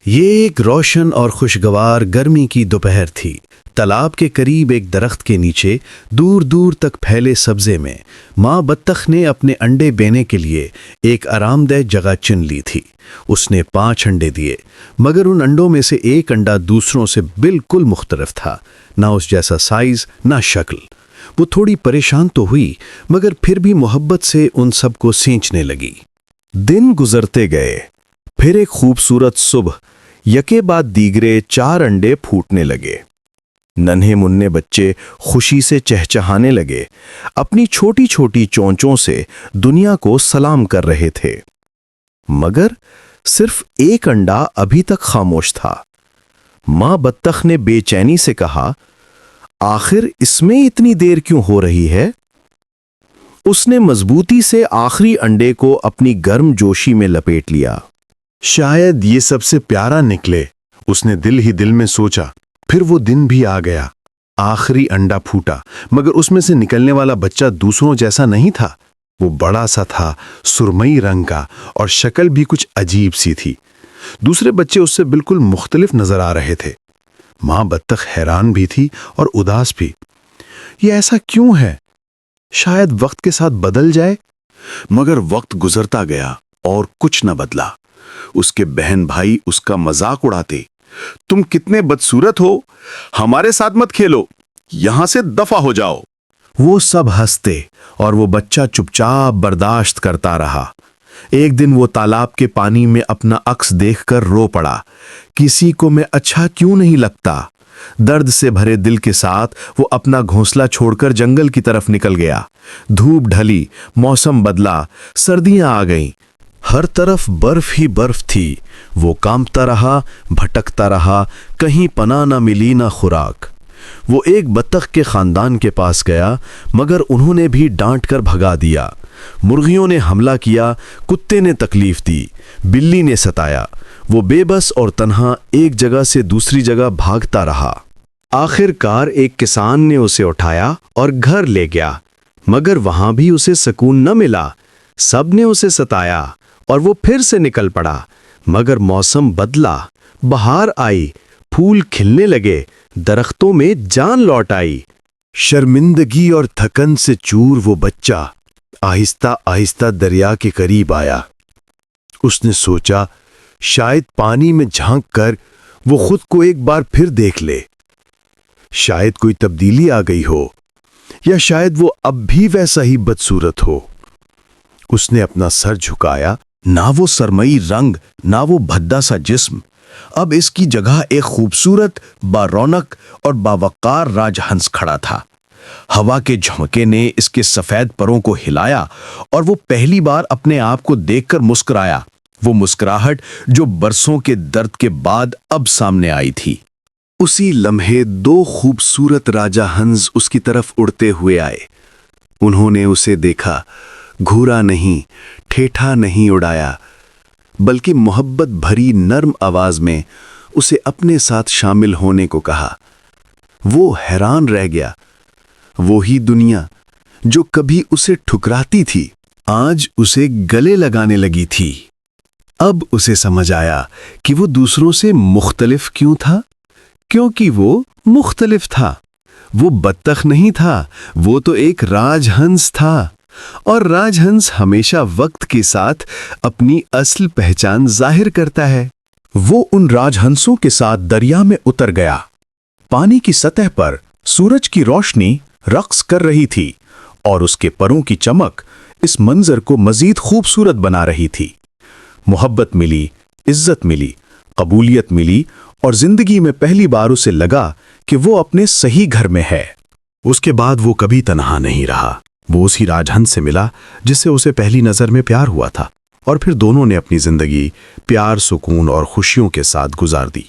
یہ ایک روشن اور خوشگوار گرمی کی دوپہر تھی۔ تالاب کے قریب ایک درخت کے نیچے دور دور تک پھیلے سبزے میں ماں بطخ نے اپنے انڈے بینے کے لیے ایک آرام دہ جگہ چن لی تھی۔ اس نے 5 انڈے دیے، مگر ان انڈوں میں سے ایک انڈا دوسروں سے بالکل مختلف تھا، نہ اس جیسا سائز نہ شکل۔ وہ تھوڑی پریشان تو ہوئی، مگر پھر بھی محبت سے ان سب کو سینچنے لگی۔ دن گزرتے گئے، پھر ایک خوبصورت صبح یکے بعد دیگرے 4 انڈے پھوٹنے لگے۔ ننھے منھے بچے خوشی سے چہچہانے لگے، اپنی چھوٹی چھوٹی چونچوں سے دنیا کو سلام کر رہے تھے، مگر صرف ایک انڈا ابھی تک خاموش تھا۔ ماں بطخ نے بے چینی سے کہا، آخر اس میں اتنی دیر کیوں ہو رہی ہے؟ اس نے مضبوطی سے آخری انڈے کو اپنی گرم جوشی میں لپیٹ لیا۔ شاید یہ سب سے پیارا نکلے، اس نے دل ہی دل میں سوچا۔ پھر وہ دن بھی آ گیا۔ آخری انڈا پھوٹا، مگر اس میں سے نکلنے والا بچہ دوسروں جیسا نہیں تھا۔ وہ بڑا سا تھا، سرمئی رنگ کا، اور شکل بھی کچھ عجیب سی تھی۔ دوسرے بچے اس سے بالکل مختلف نظر آ رہے تھے۔ ماں بطخ حیران بھی تھی اور اداس بھی۔ یہ ایسا کیوں ہے؟ شاید وقت کے ساتھ بدل جائے۔ مگر وقت گزرتا گیا اور کچھ نہ بدلا۔ اس کے بہن بھائی اس کا مذاق اڑاتے، تم کتنے بدصورت ہو، ہمارے ساتھ مت کھیلو، یہاں سے دفع ہو جاؤ۔ وہ سب ہنستے اور وہ بچہ چپ چاپ برداشت کرتا رہا۔ ایک دن وہ تالاب کے پانی میں اپنا عکس دیکھ کر رو پڑا۔ کسی کو میں اچھا کیوں نہیں لگتا؟ درد سے بھرے دل کے ساتھ وہ اپنا گھونسلہ چھوڑ کر جنگل کی طرف نکل گیا۔ دھوپ ڈھلی، موسم بدلا، سردیاں آ گئیں، ہر طرف برف ہی برف تھی۔ وہ کانپتا رہا، بھٹکتا رہا، کہیں پناہ نہ ملی نہ خوراک۔ وہ ایک بطخ کے خاندان کے پاس گیا، مگر انہوں نے بھی ڈانٹ کر بھگا دیا۔ مرغیوں نے حملہ کیا، کتے نے تکلیف دی، بلی نے ستایا۔ وہ بے بس اور تنہا ایک جگہ سے دوسری جگہ بھاگتا رہا۔ آخر کار ایک کسان نے اسے اٹھایا اور گھر لے گیا، مگر وہاں بھی اسے سکون نہ ملا۔ سب نے اسے ستایا اور وہ پھر سے نکل پڑا، مگر موسم بدلا، بہار آئی، پھول کھلنے لگے، درختوں میں جان لوٹ آئی۔ شرمندگی اور تھکن سے چور وہ بچہ آہستہ آہستہ دریا کے قریب آیا۔ اس نے سوچا شاید پانی میں جھانک کر وہ خود کو ایک بار پھر دیکھ لے۔ شاید کوئی تبدیلی آ گئی ہو، یا شاید وہ اب بھی ویسا ہی بدصورت ہو۔ اس نے اپنا سر جھکایا، نہ وہ سرمئی رنگ، نہ وہ بھدا سا جسم۔ اب اس کی جگہ ایک خوبصورت، با رونق اور باوقار راج ہنس کھڑا تھا۔ ہوا کے جھونکے نے اس کے سفید پروں کو ہلایا اور وہ پہلی بار اپنے آپ کو دیکھ کر مسکرایا، وہ مسکراہٹ جو برسوں کے درد کے بعد اب سامنے آئی تھی۔ اسی لمحے 2 خوبصورت راجہ ہنس اس کی طرف اڑتے ہوئے آئے۔ انہوں نے اسے دیکھا، گھورا نہیں، ٹھیٹھا نہیں اڑایا، بلکہ محبت بھری نرم آواز میں اسے اپنے ساتھ شامل ہونے کو کہا۔ وہ حیران رہ گیا۔ وہی دنیا جو کبھی اسے ٹھکراتی تھی، آج اسے گلے لگانے لگی تھی۔ اب اسے سمجھ آیا کہ وہ دوسروں سے مختلف کیوں تھا، کیونکہ وہ مختلف تھا۔ وہ بطخ نہیں تھا، وہ تو ایک راج ہنس تھا، اور راج ہنس ہمیشہ وقت کے ساتھ اپنی اصل پہچان ظاہر کرتا ہے۔ وہ ان راج ہنسوں کے ساتھ دریا میں اتر گیا۔ پانی کی سطح پر سورج کی روشنی رقص کر رہی تھی، اور اس کے پروں کی چمک اس منظر کو مزید خوبصورت بنا رہی تھی۔ محبت ملی، عزت ملی، قبولیت ملی، اور زندگی میں پہلی بار اسے لگا کہ وہ اپنے صحیح گھر میں ہے۔ اس کے بعد وہ کبھی تنہا نہیں رہا۔ وہ اسی راج ہنس سے ملا جس سے اسے پہلی نظر میں پیار ہوا تھا، اور پھر دونوں نے اپنی زندگی پیار، سکون اور خوشیوں کے ساتھ گزار دی۔